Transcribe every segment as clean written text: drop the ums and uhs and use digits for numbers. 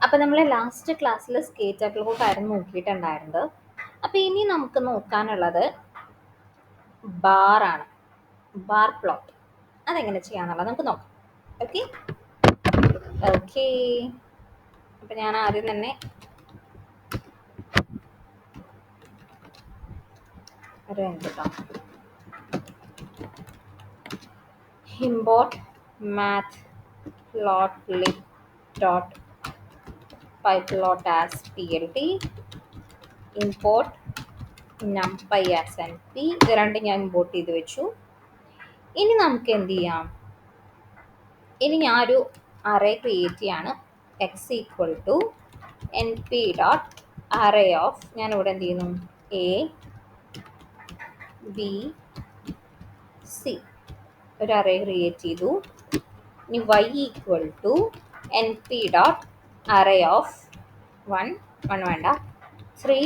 അപ്പോൾ നമ്മൾ ലാസ്റ്റ് ക്ലാസ്സിൽ സ്കേറ്റർ പ്ലോട്ടായിരുന്നു നോക്കിയിട്ടുണ്ടായിരുന്നത്. അപ്പോൾ ഇനി നമുക്ക് നോക്കാനുള്ളത് ബാറാണ്, ബാർ പ്ലോട്ട്. അതെങ്ങനെ ചെയ്യാന്നുള്ളത് നമുക്ക് നോക്കാം. ഓക്കെ ഓക്കെ അപ്പം ഞാൻ ആദ്യം തന്നെ import math plot lip dot pyplot as plt, import numpy as np. ഇത് രണ്ടും ഞാൻ ഇമ്പോർട്ട് ചെയ്ത് വെച്ചു. ഇനി നമുക്ക് എന്ത് ചെയ്യാം, ഇനി ഞാനൊരു അറേ ക്രിയേറ്റ് ചെയ്യാണ്. X equal to n p dot array of, ഞാനിവിടെ എന്ത് ചെയ്യുന്നു, എ ബി സി ഒരു അറേ ക്രിയേറ്റ് ചെയ്തു. ഇനി y equal to n p dot array of 1 വേണ്ട 3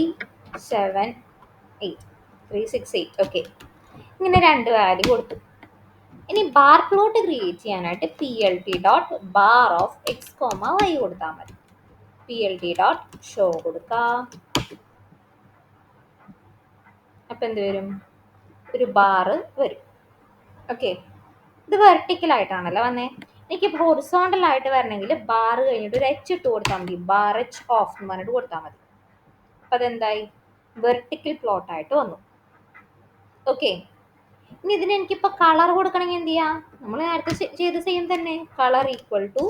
7 8 3 6 8. ഓക്കെ, ഇങ്ങനെ രണ്ട് വാല്യൂ കൊടുത്തു. ഇനി ബാർ പ്ലോട്ട് ക്രിയേറ്റ് ചെയ്യാനായിട്ട് p L T dot bar of x comma y കൊടുത്താൽ മതി. P L T dot show കൊടുക്കാം. അപ്പം എന്ത് വരും, ഒരു ബാറ് വരും. ഓക്കെ, ഇത് വെർട്ടിക്കലായിട്ടാണല്ലോ വന്നേ. എനിക്കിപ്പോൾ ഹൊറിസോണ്ടലായിട്ട് വരണമെങ്കിൽ ബാറ് കഴിഞ്ഞിട്ട് ഒരു എച്ച് ഇട്ട് കൊടുത്താൽ മതി. ബാർ എച്ച് ഓഫ് എന്ന് പറഞ്ഞിട്ട് കൊടുത്താൽ മതി. അപ്പം അതെന്തായി, വെർട്ടിക്കൽ പ്ലോട്ടായിട്ട് വന്നു. ഓക്കെ, ഇനി ഇതിന് എനിക്കിപ്പോൾ കളർ കൊടുക്കണമെങ്കിൽ എന്ത് ചെയ്യാം, നമ്മൾ നേരത്തെ ചെയ്ത സെയിം തന്നെ. കളർ ഈക്വൽ ടു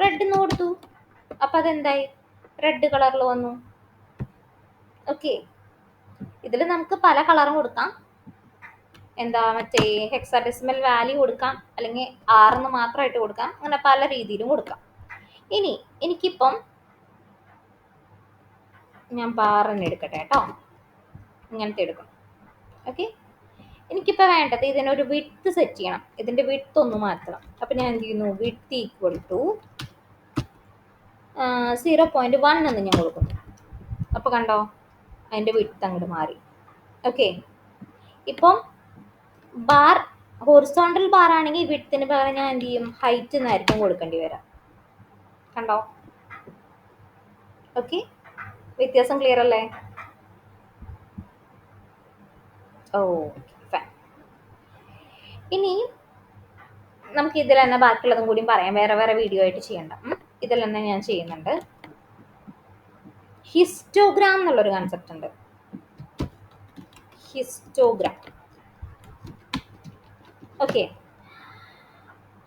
റെഡ് എന്ന് കൊടുത്തു. അപ്പം അതെന്തായി, റെഡ് കളറിൽ വന്നു. ഓക്കെ, ഇതിൽ നമുക്ക് പല കളറും കൊടുക്കാം. എന്താ മറ്റേ ഹെക്സാഡെസിമൽ വാല്യൂ കൊടുക്കാം, അല്ലെങ്കിൽ ആറെന്ന് മാത്രമായിട്ട് കൊടുക്കാം. അങ്ങനെ പല രീതിയിലും കൊടുക്കാം. ഇനി എനിക്കിപ്പം ഞാൻ ബാർ തന്നെ എടുക്കട്ടെ കേട്ടോ, ഇങ്ങനത്തെ എടുക്കണം. ഓക്കെ, എനിക്കിപ്പോൾ വേണ്ടത് ഇതിനൊരു വിഡ്ത്ത് സെറ്റ് ചെയ്യണം. ഇതിൻ്റെ വിഡ്ത്ത് ഒന്ന് മാറ്റണം. അപ്പം ഞാൻ എന്ത് ചെയ്യുന്നു, വിഡ്ത്ത് ഈക്വൽ ടു 0.1 എന്ന് ഞാൻ കൊടുക്കുന്നു. അപ്പോൾ കണ്ടോ, അതിൻ്റെ വിഡ്ത്ത് അങ്ങോട്ട് മാറി. ഓക്കെ, ഇപ്പം ബാർ ഹൊറിസോണ്ടൽ ബാർ ആണെങ്കിൽ വിഡ്ത്തിന് പകരം ഞാൻ എന്ത് ചെയ്യും, ഹൈറ്റ് എന്നായിരിക്കും കൊടുക്കേണ്ടി വരാം. കണ്ടോ? ഓക്കെ, വ്യത്യാസം ക്ലിയർ അല്ലേ? Oh fine. ഇനി നമുക്ക് ഇതിൽ തന്നെ ബാക്കിയുള്ളതും കൂടി പറയാം, വേറെ വേറെ വീഡിയോ ആയിട്ട് ചെയ്യണ്ട. ഇതിൽ തന്നെ ഞാൻ ചെയ്യുന്നുണ്ട്. ഹിസ്റ്റോഗ്രാം എന്നുള്ളൊരു കൺസെപ്റ്റ് ഉണ്ട്. ഹിസ്റ്റോഗ്രാം. ഓക്കെ,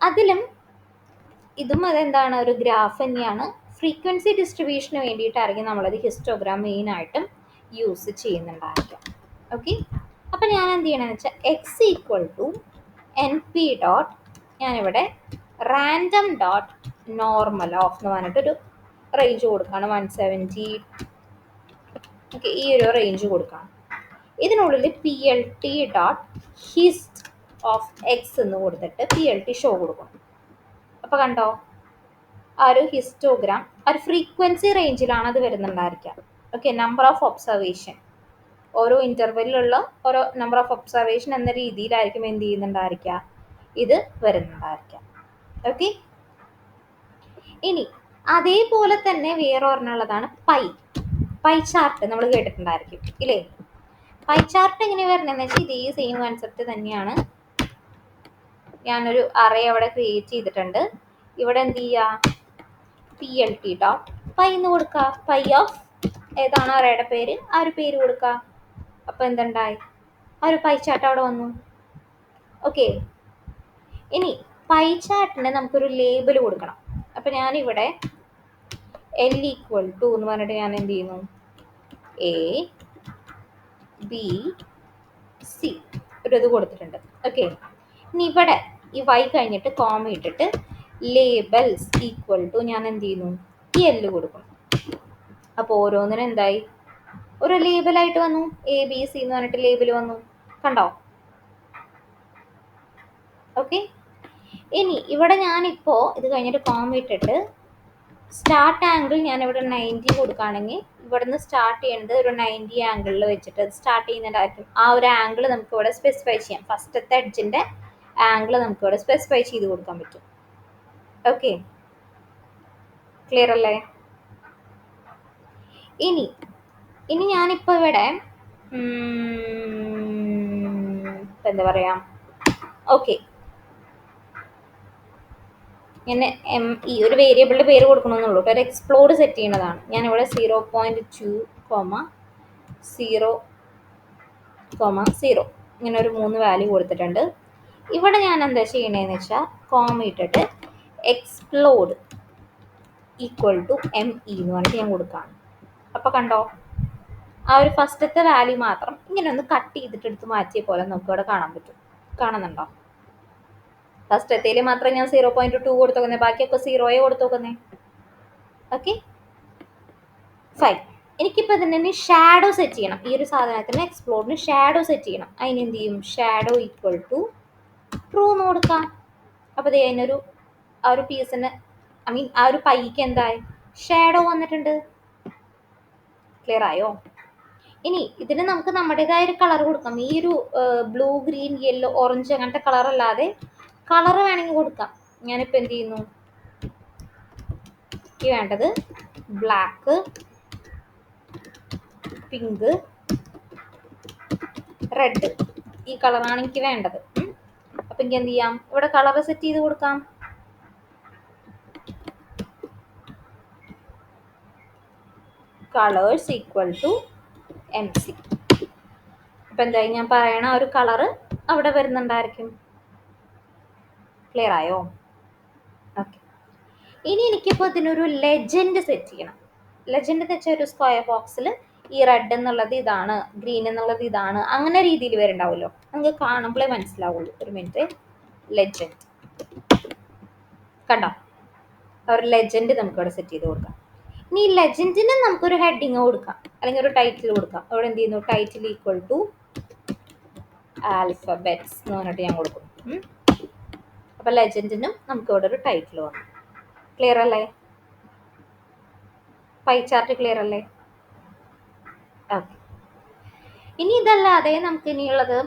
അതിലും ഇതും അതെന്താണ്, ഒരു ഗ്രാഫ് തന്നെയാണ്. ഫ്രീക്വൻസി ഡിസ്ട്രിബ്യൂഷന് വേണ്ടിയിട്ടായിരിക്കും നമ്മളത് ഹിസ്റ്റോഗ്രാം മെയിനായിട്ടും യൂസ് ചെയ്യുന്നുണ്ടായിരിക്കും. ഓക്കെ, അപ്പം ഞാൻ എന്ത് ചെയ്യണമെന്ന് വെച്ചാൽ x equal to n p dot, ഞാനിവിടെ റാൻഡം ഡോട്ട് നോർമൽ ഓഫ് എന്ന് പറഞ്ഞിട്ടൊരു റേഞ്ച് കൊടുക്കുകയാണ്. 170. ഓക്കെ, ഈ ഒരു റേഞ്ച് കൊടുക്കണം. ഇതിനുള്ളിൽ P L T dot hist of X എന്ന് കൊടുത്തിട്ട് പി എൽ ടി ഷോ കൊടുക്കണം. അപ്പോൾ കണ്ടോ, ആ ഒരു ഹിസ്റ്റോഗ്രാം ആ ഒരു ഫ്രീക്വൻസി റേഞ്ചിലാണ് അത് വരുന്നുണ്ടായിരിക്കുക. ഓക്കെ, നമ്പർ ഓഫ് ഒബ്സർവേഷൻ, ഓരോ ഇൻ്റർവെല്ലിലുള്ള ഓരോ നമ്പർ ഓഫ് ഒബ്സർവേഷൻ എന്ന രീതിയിലായിരിക്കും എന്ത് ചെയ്യുന്നുണ്ടായിരിക്കുക, ഇത് വരുന്നുണ്ടായിരിക്കുക. ഓക്കെ, ഇനി അതേപോലെ തന്നെ വേറെ ഒരെണ്ണമുള്ളതാണ് പൈ ചാർട്ട്. നമ്മൾ കേട്ടിട്ടുണ്ടായിരിക്കും ഇല്ലേ? പൈ ചാർട്ട് എങ്ങനെ വരണമെന്ന് വെച്ചാൽ ഇതേ സെയിം കൺസെപ്റ്റ് തന്നെയാണ്. ഞാനൊരു അറേ അവിടെ ക്രിയേറ്റ് ചെയ്തിട്ടുണ്ട്. ഇവിടെ എന്ത് ചെയ്യുക, P L T dot py എന്ന് കൊടുക്കുക. പൈ ഓഫ് ഏതാണ് അറേയുടെ പേര്, ആ ഒരു പേര് കൊടുക്കുക. അപ്പോൾ എന്തുണ്ടായി, ആ ഒരു പൈ ചാർട്ട് അവിടെ വന്നു. ഓക്കെ, ഇനി പൈ ചാർട്ടിന് നമുക്കൊരു ലേബൽ കൊടുക്കണം. അപ്പം ഞാനിവിടെ എൽ ഈക്വൽ ടു എന്ന് പറഞ്ഞിട്ട് ഞാൻ എന്ത് ചെയ്യുന്നു, എ ബി സി ഒരു ഇത് കൊടുത്തിട്ടുണ്ട്. ഓക്കെ, ഇനി ഇവിടെ ഈ വൈ കഴിഞ്ഞിട്ട് കോമ ഇട്ടിട്ട് ലേബൽസ് ഈക്വൽ ടു ഞാൻ എന്ത് ചെയ്യുന്നു, ഈ എല്ല് കൊടുക്കണം. അപ്പോൾ ഓരോന്നിനും എന്തായി, ഒരു ലേബലായിട്ട് വന്നു. എ ബി സി എന്ന് പറഞ്ഞിട്ട് ലേബൽ വന്നു. കണ്ടോ? ഓക്കെ, ഇനി ഇവിടെ ഞാനിപ്പോൾ ഇത് കഴിഞ്ഞിട്ട് കോമ ഇട്ടിട്ട് സ്റ്റാർട്ട് ആംഗിൾ ഞാനിവിടെ 90 കൊടുക്കുകയാണെങ്കിൽ ഇവിടുന്ന് സ്റ്റാർട്ട് ചെയ്യേണ്ടത് ഒരു 90 ആംഗിളിൽ വെച്ചിട്ട് സ്റ്റാർട്ട് ചെയ്യുന്നുണ്ടായിരിക്കും. ആ ഒരു ആംഗിൾ നമുക്ക് ഇവിടെ സ്പെസിഫൈ ചെയ്യാം. ഫസ്റ്റത്തെ എഡ്ജിൻ്റെ ആംഗിൾ നമുക്ക് ഇവിടെ സ്പെസിഫൈ ചെയ്ത് കൊടുക്കാൻ പറ്റും. ഓക്കെ, ക്ലിയർ അല്ലേ? ഇനി ഇനി ഞാനിപ്പോൾ ഇവിടെ എന്താ പറയുക, ഓക്കെ, ഞാൻ ഈ ഒരു വേരിയബിളിൻ്റെ പേര് കൊടുക്കണമെന്നുള്ളൂ. ഒരു എക്സ്പ്ലോഡ് സെറ്റ് ചെയ്യുന്നതാണ്. ഞാനിവിടെ 0.2, 0,0 ഇങ്ങനെ ഒരു 3 വാല്യൂ കൊടുത്തിട്ടുണ്ട്. ഇവിടെ ഞാൻ എന്താ ചെയ്യണതെന്ന് വെച്ചാൽ ഇട്ടിട്ട് എക്സ്പ്ലോഡ് ഈക്വൽ ടു ME എന്ന് പറഞ്ഞിട്ട് ഞാൻ കൊടുക്കുകയാണ്. അപ്പോൾ കണ്ടോ, ആ ഒരു ഫസ്റ്റത്തെ വാല്യൂ മാത്രം ഇങ്ങനെ ഒന്ന് കട്ട് ചെയ്തിട്ട് എടുത്ത് മാറ്റിയ പോലെ നമുക്ക് ഇവിടെ കാണാൻ പറ്റും. കാണുന്നുണ്ടോ? ഫസ്റ്റത്തേൽ മാത്രം ഞാൻ 0.2 കൊടുത്തു നോക്കുന്നത്, ബാക്കിയൊക്കെ 0 കൊടുത്തു നോക്കുന്നത്. Okay, fine. എനിക്കിപ്പോൾ ഇതിന് ഷാഡോ സെറ്റ് ചെയ്യണം. ഈ ഒരു സാധനത്തിന് എക്സ്പ്ലോറിന് ഷാഡോ സെറ്റ് ചെയ്യണം. അതിനെന്ത് ചെയ്യും? ഷാഡോ ഈക്വൽ ടു ട്രൂ എന്ന് കൊടുക്കാം. അപ്പോൾ ഇത് അതിനൊരു ആ ഒരു പീസിന് ആ ഒരു പൈക്ക് എന്തായി? ഷാഡോ വന്നിട്ടുണ്ട്. ക്ലിയർ ആയോ? ഇനി ഇതിന് നമുക്ക് നമ്മുടേതായ ഒരു കളർ കൊടുക്കാം. ഈ ഒരു ബ്ലൂ, ഗ്രീൻ, യെല്ലോ, ഓറഞ്ച് അങ്ങനത്തെ കളർ അല്ലാതെ കളർ വേണമെങ്കിൽ കൊടുക്കാം. ഞാനിപ്പോൾ എന്ത് ചെയ്യുന്നു, എനിക്ക് വേണ്ടത് ബ്ലാക്ക്, പിങ്ക്, റെഡ്, ഈ കളറാണ് എനിക്ക് വേണ്ടത്. അപ്പം എനിക്ക് എന്ത് ചെയ്യാം, ഇവിടെ കളർ സെറ്റ് ചെയ്ത് കൊടുക്കാം. Colours equal to MC. അപ്പം എന്തായി, ഞാൻ പറയണ ഒരു കളറ് അവിടെ വരുന്നുണ്ടായിരിക്കും. ക്ലിയർ ആയോ? ഓക്കെ. ഇനി എനിക്കിപ്പോൾ ഇതിനൊരു ലെജൻഡ് സെറ്റ് ചെയ്യണം. ലെജൻഡ് എന്ന് വെച്ചാൽ ഒരു സ്ക്വയർ ബോക്സിൽ ഈ റെഡ് എന്നുള്ളത് ഇതാണ്, ഗ്രീൻ എന്നുള്ളത് ഇതാണ്, അങ്ങനെ രീതിയിൽ വരുന്നുണ്ടാവുമല്ലോ. നമുക്ക് കാണുമ്പോഴേ മനസ്സിലാവുള്ളൂ. ഒരു മിനിറ്റ്, ലെജൻഡ് കണ്ടോ? ഒരു ലെജൻഡ് നമുക്ക് ഇവിടെ സെറ്റ് ചെയ്ത് കൊടുക്കാം. ഇനി ഈ ലെജൻഡിന് നമുക്കൊരു ഹെഡിങ് കൊടുക്കാം, അല്ലെങ്കിൽ ഒരു ടൈറ്റിൽ കൊടുക്കാം. അവിടെ എന്ത് ചെയ്യുന്നു, ടൈറ്റിൽ ഈക്വൽ ടു ആൽഫബെറ്റ്സ് എന്ന് പറഞ്ഞിട്ട് ഞാൻ കൊടുക്കും. അപ്പം ലെജൻഡിനും നമുക്ക് ഇവിടെ ഒരു ടൈറ്റിൽ വന്നു. ക്ലിയർ അല്ലേ? പൈ ചാർട്ട് ക്ലിയർ അല്ലേ? ഓക്കെ. ഇനി ഇതല്ലാതെ നമുക്ക് ഇനിയുള്ളത്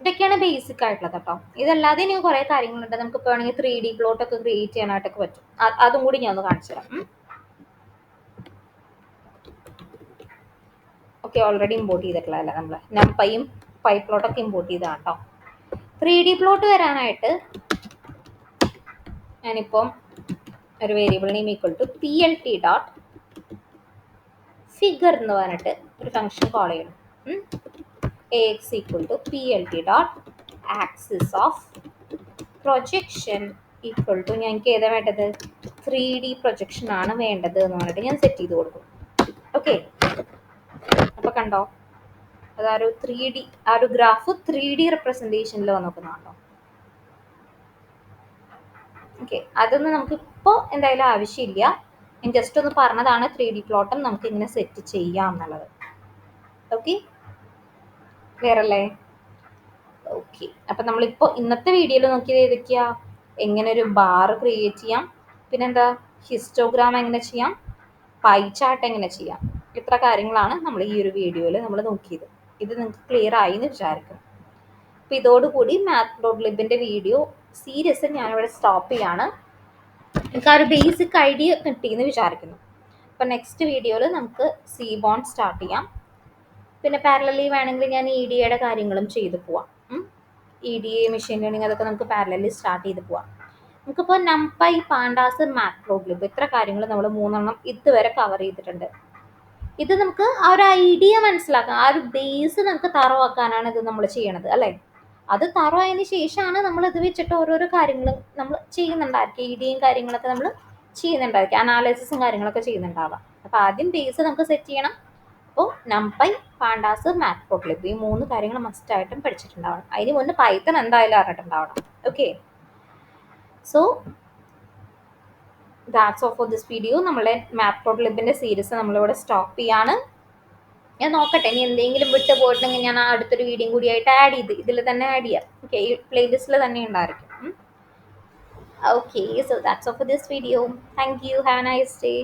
ഇതൊക്കെയാണ് ബേസിക് ആയിട്ടുള്ളത് കേട്ടോ. ഇതല്ലാതെ ഇനി കുറേ കാര്യങ്ങളുണ്ട്. നമുക്ക് ഇപ്പോൾ വേണമെങ്കിൽ 3D പ്ലോട്ട് ഒക്കെ ക്രിയേറ്റ് ചെയ്യാനായിട്ടൊക്കെ പറ്റും. അതും കൂടി ഞാൻ ഒന്ന് കാണിച്ചു തരാം. ഓക്കെ, ഓൾറെഡി ഇമ്പോർട്ട് ചെയ്തിട്ടുള്ളതല്ലേ നമ്മൾ. നംപൈയും പൈ പ്ലോട്ടൊക്കെ ഇമ്പോർട്ട് ചെയ്തതാണ് കേട്ടോ. 3D പ്ലോട്ട് വരാനായിട്ട് ഞാനിപ്പം ഒരു variable name equal to PLT dot figure എന്ന് പറഞ്ഞിട്ട് ഒരു ഫംഗ്ഷൻ കോൾ ചെയ്യണം. AX equal to PLT dot axis of projection equal to, ഞങ്ങൾക്ക് ഏതാ വേണ്ടത്? 3D പ്രൊജക്ഷൻ ആണ് വേണ്ടത് എന്ന് പറഞ്ഞിട്ട് ഞാൻ സെറ്റ് ചെയ്ത് കൊടുക്കും. ഓക്കെ, അപ്പോൾ കണ്ടോ, അതൊരു 3D, ആ ഒരു ഗ്രാഫ് 3D റെപ്രസെൻറ്റേഷനിൽ വന്ന് നോക്കുന്നതാണോ? ഓക്കെ, അതൊന്നും നമുക്കിപ്പോൾ എന്തായാലും ആവശ്യമില്ല. ഞാൻ ജസ്റ്റ് ഒന്ന് പറഞ്ഞതാണ് 3D പ്ലോട്ടും നമുക്ക് ഇങ്ങനെ സെറ്റ് ചെയ്യാം എന്നുള്ളത്. ഓക്കെ, ക്ലിയർ അല്ലേ? ഓക്കെ, അപ്പം നമ്മളിപ്പോൾ ഇന്നത്തെ വീഡിയോയിൽ നോക്കിയത് ഏതൊക്കെയാ? എങ്ങനെ ഒരു ബാർ ക്രിയേറ്റ് ചെയ്യാം, പിന്നെന്താ ഹിസ്റ്റോഗ്രാം എങ്ങനെ ചെയ്യാം, പൈ ചാർട്ട് എങ്ങനെ ചെയ്യാം. ഇത്ര കാര്യങ്ങളാണ് നമ്മൾ ഈ ഒരു വീഡിയോയിൽ നമ്മൾ നോക്കിയത്. ഇത് നിങ്ങൾക്ക് ക്ലിയർ ആയി എന്ന് വിചാരിക്കും. അപ്പോൾ ഇതോടുകൂടി മാത്പ്ലോട്ലിബിൻ്റെ വീഡിയോ സീരീസ് ഞാനിവിടെ സ്റ്റോപ്പ് ചെയ്യാണ്. നിങ്ങൾക്ക് ആ ഒരു ബേസിക് ഐഡിയ കിട്ടിയെന്ന് വിചാരിക്കുന്നു. അപ്പോൾ നെക്സ്റ്റ് വീഡിയോയിൽ നമുക്ക് സീബോൺ സ്റ്റാർട്ട് ചെയ്യാം. പിന്നെ പാരലലി വേണമെങ്കിൽ ഞാൻ EDAയുടെ കാര്യങ്ങളും ചെയ്തു പോവാം. EDA, മെഷീൻ ലേണിംഗ്, അതൊക്കെ നമുക്ക് പാരലലി സ്റ്റാർട്ട് ചെയ്ത് പോവാം. നമുക്കിപ്പോൾ നംപൈ, പാണ്ടാസ്, മാത്പ്ലോട്ലിബ് ഇത്ര കാര്യങ്ങൾ നമ്മൾ 3 ഇതുവരെ കവർ ചെയ്തിട്ടുണ്ട്. ഇത് നമുക്ക് ആ ഒരു ഐഡിയ മനസ്സിലാക്കാം, ആ ഒരു ബേസ് നമുക്ക് തറവാക്കാനാണ് ഇത് നമ്മൾ ചെയ്യണത് അല്ലേ. അത് തറവായതിന് ശേഷമാണ് നമ്മൾ ഇത് വെച്ചിട്ട് ഓരോരോ കാര്യങ്ങളും നമ്മൾ ചെയ്യുന്നുണ്ടായിരിക്കും. EDAയും കാര്യങ്ങളൊക്കെ നമ്മൾ ചെയ്യുന്നുണ്ടായിരിക്കും, അനാലിസിസും കാര്യങ്ങളൊക്കെ ചെയ്യുന്നുണ്ടാവാം. അപ്പോൾ ആദ്യം ബേസ് നമുക്ക് സെറ്റ് ചെയ്യണം. അപ്പോൾ നംപൈ, പാണ്ടാസ്, മാത്പ്ലോട്ലിബ് ഈ 3 കാര്യങ്ങൾ മസ്റ്റായിട്ടും പഠിച്ചിട്ടുണ്ടാവണം. അതിന് മുന്നേ പൈത്തൺ എന്തായാലും അറിഞ്ഞിട്ടുണ്ടാവണം. Okay, so that's all for this video. നമ്മളെ മാത്പ്ലോട്ലിബിൻ്റെ സീരീസ് നമ്മളിവിടെ സ്റ്റോപ്പ് ചെയ്യാണ്. ഞാൻ നോക്കട്ടെ, ഇനി എന്തെങ്കിലും വിട്ട് പോയിട്ടുണ്ടെങ്കിൽ ഞാൻ അടുത്തൊരു വീഡിയോ കൂടി ആയിട്ട് ആഡ് ചെയ്ത് ഇതിൽ തന്നെ ആഡ് ചെയ്യാം. ഓക്കെ, ഈ പ്ലേലിസ്റ്റിൽ തന്നെ ഉണ്ടായിരിക്കും. Okay, so that's all for this video. Thank you, have A nice day.